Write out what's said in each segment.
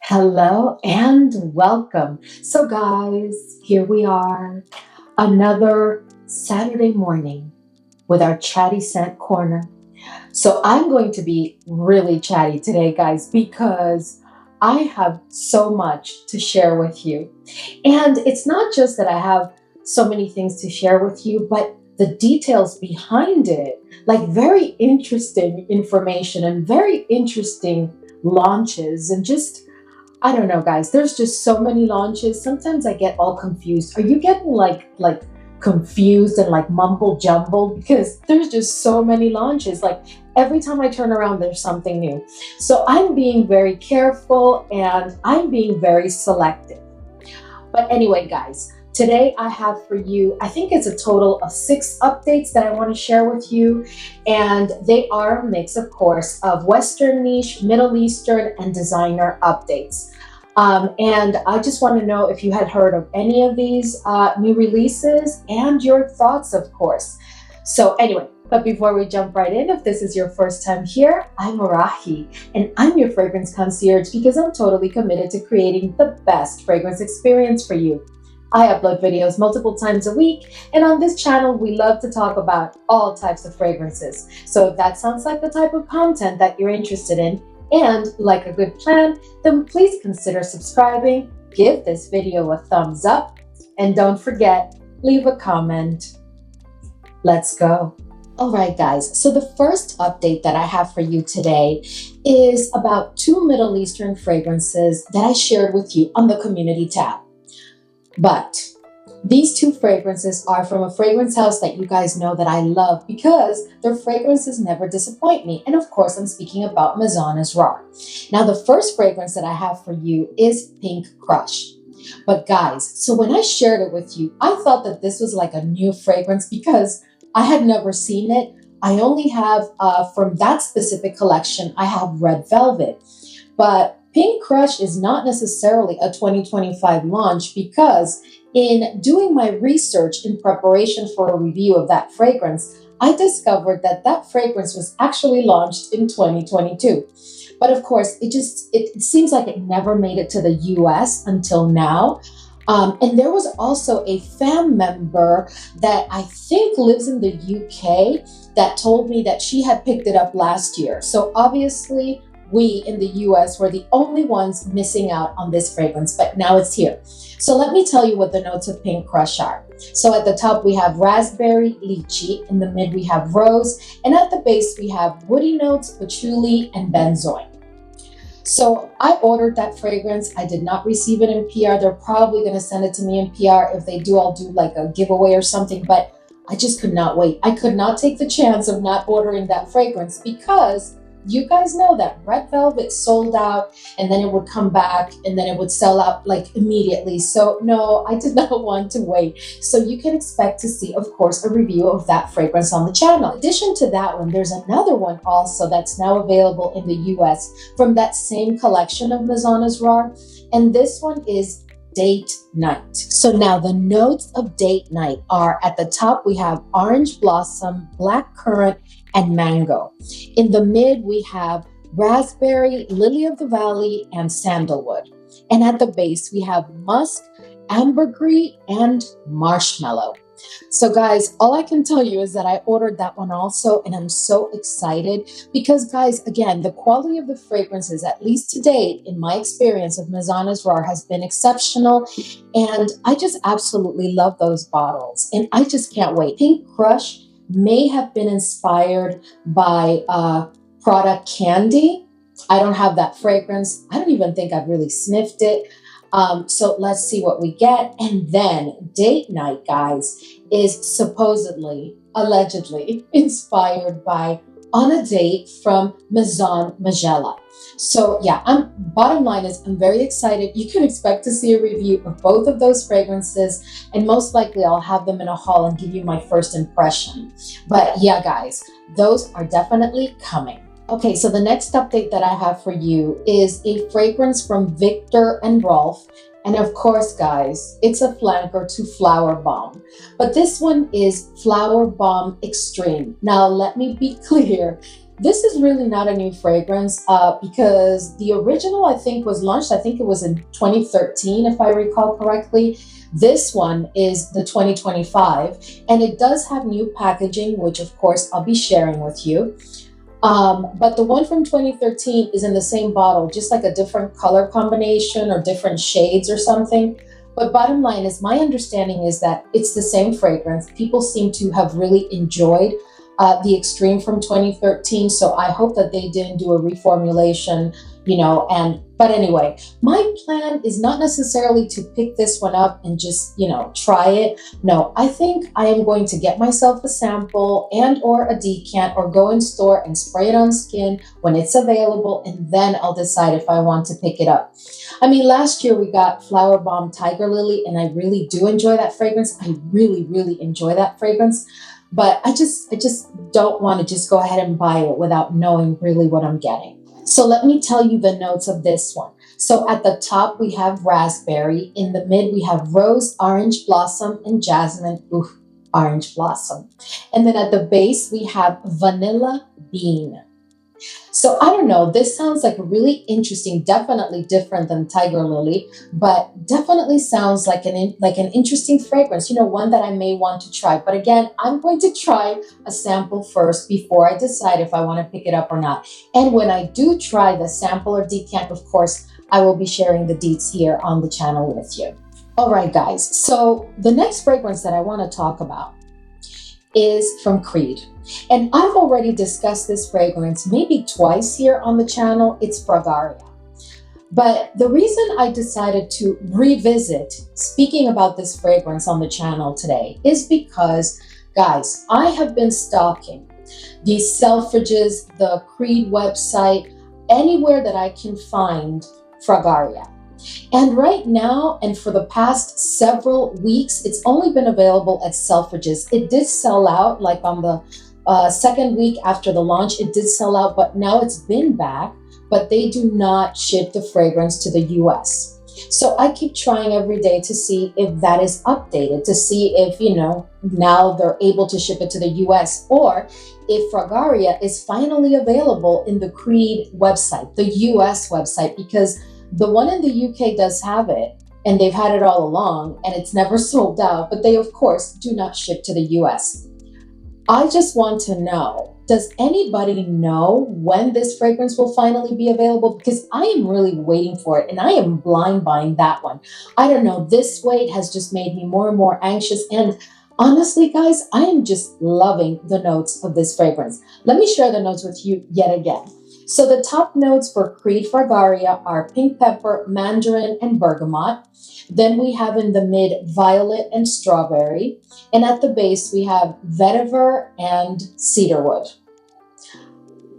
Hello and welcome. So, guys, here we are, another Saturday morning with our Chatty Scent Corner. So, I'm going to be really chatty today, guys, because I have so much to share with you. And it's not just that I have so many things to share with you, but the details behind it, like very interesting information and very interesting launches and just I don't know, guys. There's just so many launches. Sometimes I get all confused. Are you getting like confused and like mumble jumble? Because there's just so many launches. Like every time I turn around, there's something new. So I'm being very careful and I'm being very selective. But anyway, guys, today I have for you, I think it's a total of 6 updates that I want to share with you. And they are a mix, of course, of Western niche, Middle Eastern, and designer updates. And I just want to know if you had heard of any of these new releases and your thoughts, of course. So anyway, but before we jump right in, if this is your first time here, I'm Arahi, and I'm your fragrance concierge because I'm totally committed to creating the best fragrance experience for you. I upload videos multiple times a week, and on this channel, we love to talk about all types of fragrances. So if that sounds like the type of content that you're interested in, and like a good plan, then please consider subscribing, give this video a thumbs up, and don't forget, leave a comment. Let's go. All right, guys, so the first update that I have for you today is about 2 Middle Eastern fragrances that I shared with you on the community tab. But these 2 fragrances are from a fragrance house that you guys know that I love because their fragrances never disappoint me. And of course, I'm speaking about Maison Asrar. Now, the first fragrance that I have for you is Pink Crush. But guys, so when I shared it with you, I thought that this was like a new fragrance because I had never seen it. I only have, from that specific collection, I have Red Velvet. But Pink Crush is not necessarily a 2025 launch because in doing my research in preparation for a review of that fragrance, I discovered that that fragrance was actually launched in 2022. But of course, it seems like it never made it to the US until now. And there was also a fan member that I think lives in the UK that told me that she had picked it up last year. So obviously, we in the US were the only ones missing out on this fragrance, but now it's here. So let me tell you what the notes of Pink Crush are. So at the top, we have raspberry, lychee. In the mid, we have rose. And at the base, we have woody notes, patchouli, and benzoin. So I ordered that fragrance. I did not receive it in PR. They're probably going to send it to me in PR. If they do, I'll do like a giveaway or something. But I just could not wait. I could not take the chance of not ordering that fragrance because you guys know that Red Velvet sold out and then it would come back and then it would sell out like immediately. So no, I did not want to wait. So you can expect to see, of course, a review of that fragrance on the channel. In addition to that one, there's another one also that's now available in the US from that same collection of Maison Asrar. And this one is Date Night. So now the notes of Date Night are at the top, we have orange blossom, black currant, and mango. In the mid, we have raspberry, lily of the valley, and sandalwood. And at the base, we have musk, ambergris, and marshmallow. So guys, all I can tell you is that I ordered that one also, and I'm so excited because guys, again, the quality of the fragrances, at least to date, in my experience of Maison Asrar, has been exceptional. And I just absolutely love those bottles. And I just can't wait. Pink Crush may have been inspired by product Candy. I don't have that fragrance. I don't even think I've really sniffed it. So let's see what we get. And then Date Night, guys, is supposedly, allegedly inspired by On a Date from Maison Magella. So yeah, bottom line is I'm very excited. You can expect to see a review of both of those fragrances, and most likely I'll have them in a haul and give you my first impression. But yeah, guys, those are definitely coming. Okay, so the next update that I have for you is a fragrance from Viktor and Rolf. And of course, guys, it's a flanker to Flowerbomb. But this one is Flowerbomb Extreme. Now, let me be clear. this is really not a new fragrance because the original, I think, was launched, I think it was in 2013, if I recall correctly. This one is the 2025, and it does have new packaging, which of course I'll be sharing with you. But the one from 2013 is in the same bottle, just like a different color combination or different shades or something. But bottom line is, my understanding is that it's the same fragrance. People seem to have really enjoyed the Extreme from 2013. So I hope that they didn't do a reformulation, but anyway, my plan is not necessarily to pick this one up and just, try it. No, I think I am going to get myself a sample and or a decant or go in store and spray it on skin when it's available. And then I'll decide if I want to pick it up. I mean, last year we got Flowerbomb Tiger Lily, and I really do enjoy that fragrance. I really, really enjoy that fragrance. But I just don't want to just go ahead and buy it without knowing really what I'm getting. So let me tell you the notes of this one. So at the top, we have raspberry. In the mid, we have rose, orange blossom, and jasmine, orange blossom. And then at the base, we have vanilla bean. So I don't know, this sounds like really interesting, definitely different than Tiger Lily, but definitely sounds like an interesting fragrance, one that I may want to try. But again, I'm going to try a sample first before I decide if I want to pick it up or not. And when I do try the sample or decant, of course, I will be sharing the deets here on the channel with you. All right, guys. So the next fragrance that I want to talk about is from Creed. And I've already discussed this fragrance maybe twice here on the channel. It's Fragaria. But the reason I decided to revisit speaking about this fragrance on the channel today is because, guys, I have been stalking these Selfridges, the Creed website, anywhere that I can find Fragaria. And right now, and for the past several weeks, it's only been available at Selfridges. It did sell out, like on the second week after the launch, it did sell out, but now it's been back, but they do not ship the fragrance to the US. So I keep trying every day to see if that is updated, to see if, now they're able to ship it to the US, or if Fragaria is finally available in the Creed website, the US website, because the one in the UK does have it, and they've had it all along, and it's never sold out, but they, of course, do not ship to the US. I just want to know, does anybody know when this fragrance will finally be available? Because I am really waiting for it, and I am blind buying that one. I don't know, this wait has just made me more and more anxious, and honestly, guys, I am just loving the notes of this fragrance. Let me share the notes with you yet again. So the top notes for Creed Fragaria are pink pepper, mandarin, and bergamot. Then we have in the mid violet and strawberry. And at the base, we have vetiver and cedarwood.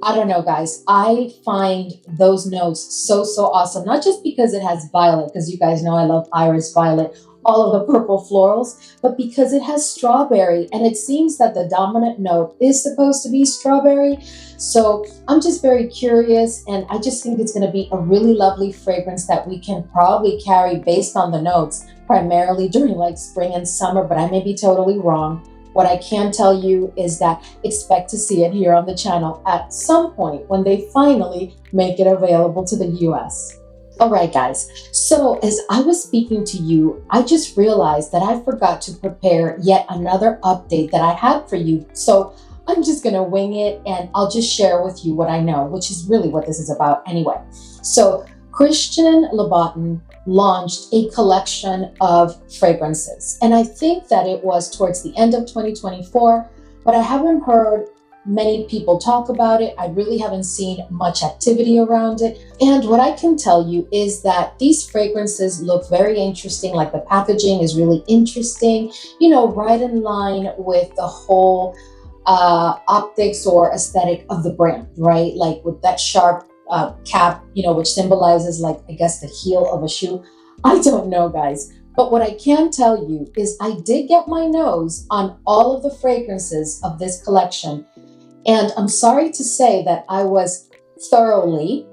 I don't know, guys. I find those notes so awesome. Not just because it has violet, because you guys know I love iris violet, all of the purple florals, but because it has strawberry, and it seems that the dominant note is supposed to be strawberry. So I'm just very curious, and I just think it's going to be a really lovely fragrance that we can probably carry based on the notes, primarily during like spring and summer, but I may be totally wrong. What I can tell you is that expect to see it here on the channel at some point when they finally make it available to the US. All right, guys. So as I was speaking to you, I just realized that I forgot to prepare yet another update that I had for you. So I'm just going to wing it, and I'll just share with you what I know, which is really what this is about anyway. So Christian Louboutin launched a collection of fragrances, and I think that it was towards the end of 2024, but I haven't heard many people talk about it. I really haven't seen much activity around it. And what I can tell you is that these fragrances look very interesting. Like the packaging is really interesting, right in line with the whole optics or aesthetic of the brand, right? Like with that sharp cap, which symbolizes, like, I guess the heel of a shoe. I don't know, guys. But what I can tell you is I did get my nose on all of the fragrances of this collection. And I'm sorry to say that I was thoroughly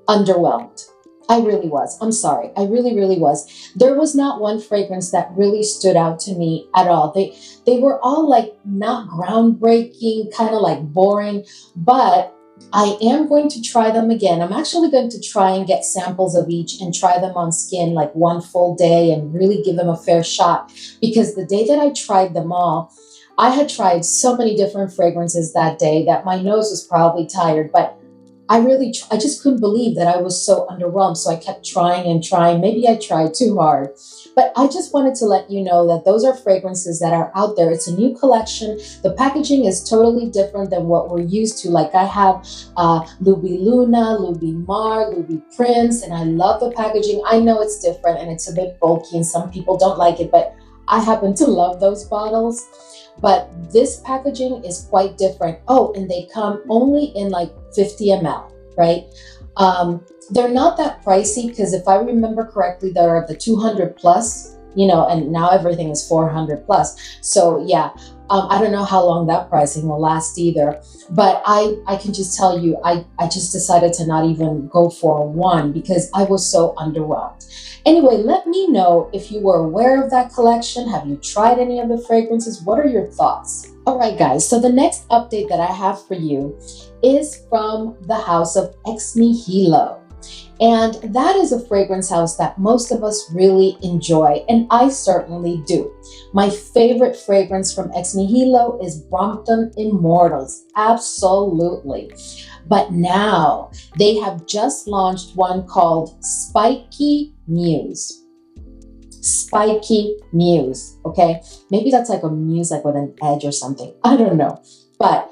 underwhelmed. I really was. I'm sorry. I really, really was. There was not one fragrance that really stood out to me at all. They were all like not groundbreaking, kind of like boring, but I am going to try them again. I'm actually going to try and get samples of each and try them on skin like one full day and really give them a fair shot, because the day that I tried them all, I had tried so many different fragrances that day that my nose was probably tired, but I just couldn't believe that I was so underwhelmed. So I kept trying and trying. Maybe I tried too hard, but I just wanted to let you know that those are fragrances that are out there. It's a new collection. The packaging is totally different than what we're used to. Like I have Loubi Luna, Loubi Mar, Loubi Prince, and I love the packaging. I know it's different and it's a bit bulky and some people don't like it, but I happen to love those bottles. But this packaging is quite different. Oh, and they come only in like 50 ml, right? They're not that pricey because if I remember correctly, they're the 200 plus, and now everything is 400 plus. So yeah, I don't know how long that pricing will last either. But I can just tell you, I just decided to not even go for one because I was so underwhelmed. Anyway, let me know if you were aware of that collection. Have you tried any of the fragrances? What are your thoughts? All right, guys. So the next update that I have for you is from the house of Ex-Nihilo. And that is a fragrance house that most of us really enjoy, and I certainly do. My favorite fragrance from Ex-Nihilo is Brompton Immortals, absolutely. But now they have just launched one called Spiky Muse. Spiky Muse, okay? Maybe that's like a muse like with an edge or something. I don't know. But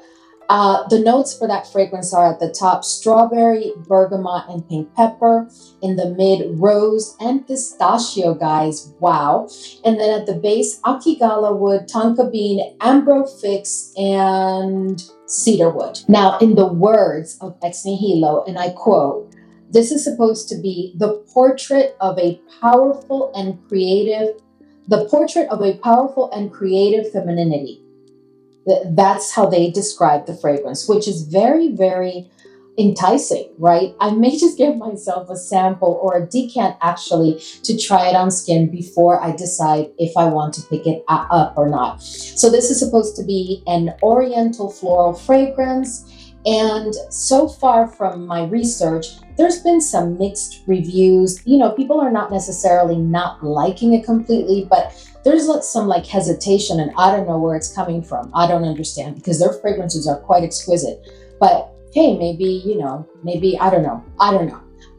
the notes for that fragrance are at the top strawberry, bergamot, and pink pepper. In the mid, rose and pistachio, guys. Wow. And then at the base, akigala wood, tonka bean, ambro fix, and cedarwood. Now, in the words of Ex-Nihilo, and I quote, "This is supposed to be the portrait of a powerful and creative femininity." That's how they describe the fragrance, which is very, very enticing, right? I may just give myself a sample or a decant actually to try it on skin before I decide if I want to pick it up or not. So this is supposed to be an oriental floral fragrance. And so far from my research, there's been some mixed reviews. People are not necessarily not liking it completely, but there's some like hesitation, and I don't know where it's coming from. I don't understand because their fragrances are quite exquisite. But hey, maybe, I don't know.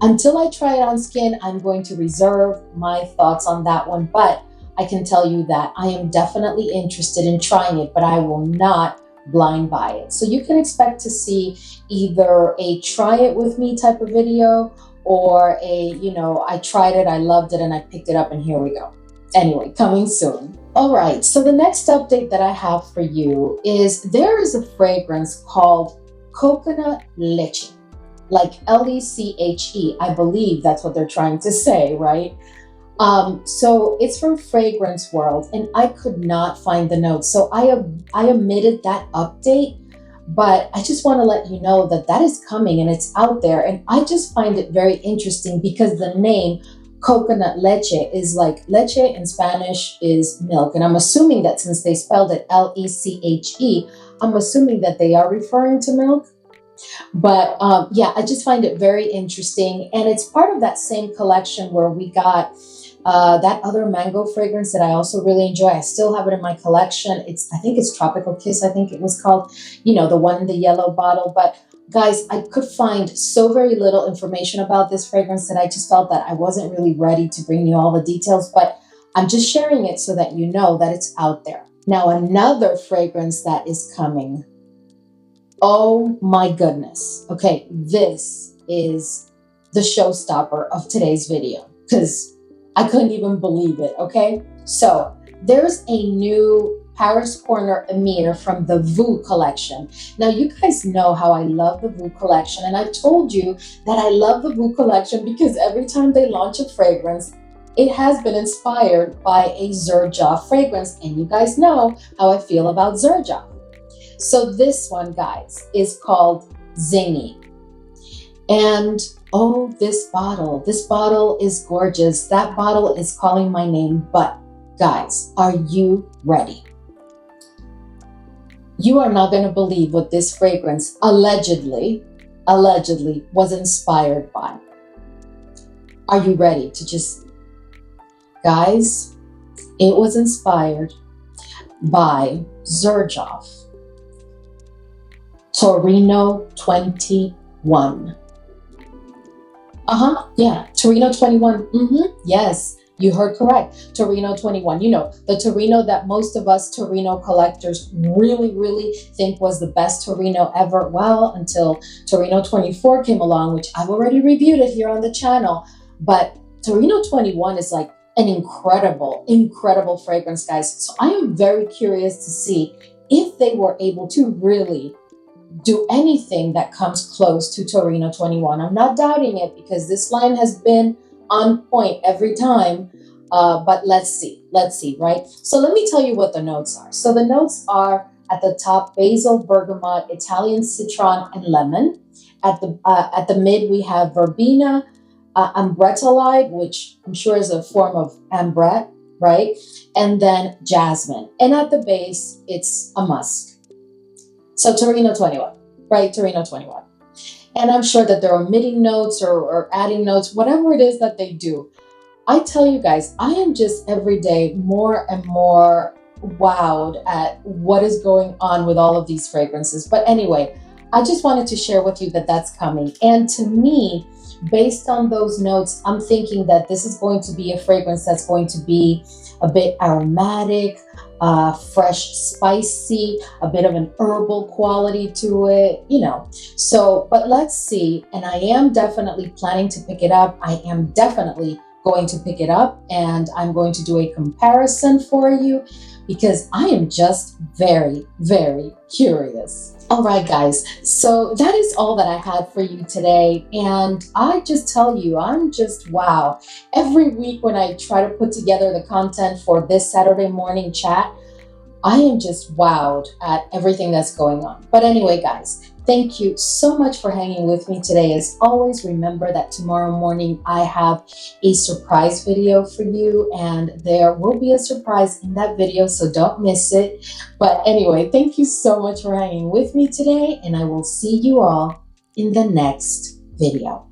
Until I try it on skin, I'm going to reserve my thoughts on that one. But I can tell you that I am definitely interested in trying it, but I will not blind buy it. So you can expect to see either a try it with me type of video or I tried it, I loved it, and I picked it up, and here we go. Anyway, coming soon. All right, so the next update that I have for you is there is a fragrance called Coconut Leche, like Leche. I believe that's what they're trying to say, right? So it's from Fragrance World, and I could not find the notes. So I omitted that update, but I just want to let you know that that is coming and it's out there. And I just find it very interesting because the name Coconut Leche is like leche in Spanish is milk. And I'm assuming that since they spelled it Leche, I'm assuming that they are referring to milk. But yeah, I just find it very interesting. And it's part of that same collection where we got that other mango fragrance that I also really enjoy. I still have it in my collection. I think it's Tropical Kiss, I think it was called, the one in the yellow bottle. But guys, I could find so very little information about this fragrance that I just felt that I wasn't really ready to bring you all the details, but I'm just sharing it so that you know that it's out there. Now, another fragrance that is coming. Oh my goodness. Okay, this is the showstopper of today's video because I couldn't even believe it, okay? So there's a new Paris Corner Emir from the Voux collection. Now, you guys know how I love the Voux collection, and I've told you that I love the Voux collection because every time they launch a fragrance, it has been inspired by a Xerjoff fragrance, and you guys know how I feel about Xerjoff. So this one, guys, is called Zingy. And oh, this bottle is gorgeous. That bottle is calling my name. But guys, are you ready? You are not going to believe what this fragrance allegedly was inspired by. Are you ready to just, guys, it was inspired by Xerjoff Torino 21. Yeah, Torino 21. Yes, you heard correct. Torino 21. You know, the Torino that most of us Torino collectors really think was the best Torino ever. Well, until Torino 24 came along, which I've already reviewed it here on the channel. But Torino 21 is like an incredible fragrance, guys. So I am very curious to see if they were able to really do anything that comes close to Torino 21. I'm not doubting it because this line has been on point every time. But let's see, right? So let me tell you what the notes are. So the notes are at the top, basil, bergamot, Italian citron, and lemon. At the mid, we have verbena, ambretolide, which I'm sure is a form of ambret, right? And then jasmine. And at the base, it's a musk. So Torino 21, right? Torino 21. And I'm sure that they're omitting notes or adding notes, whatever it is that they do. I tell you guys, I am just every day more and more wowed at what is going on with all of these fragrances. But anyway, I just wanted to share with you that that's coming. And to me, based on those notes, I'm thinking that this is going to be a fragrance that's going to be a bit aromatic, fresh, spicy, a bit of an herbal quality to it, you know. So, but let's see. And I am definitely planning to pick it up. I am definitely going to pick it up, and I'm going to do a comparison for you because I am just very curious. All right, guys, so that is all that I had for you today. And I just tell you, I'm just wow. Every week when I try to put together the content for this Saturday morning chat, I am just wowed at everything that's going on. But anyway, guys, thank you so much for hanging with me today. As always, remember that tomorrow morning I have a surprise video for you, and there will be a surprise in that video, so don't miss it. But anyway, thank you so much for hanging with me today, and I will see you all in the next video.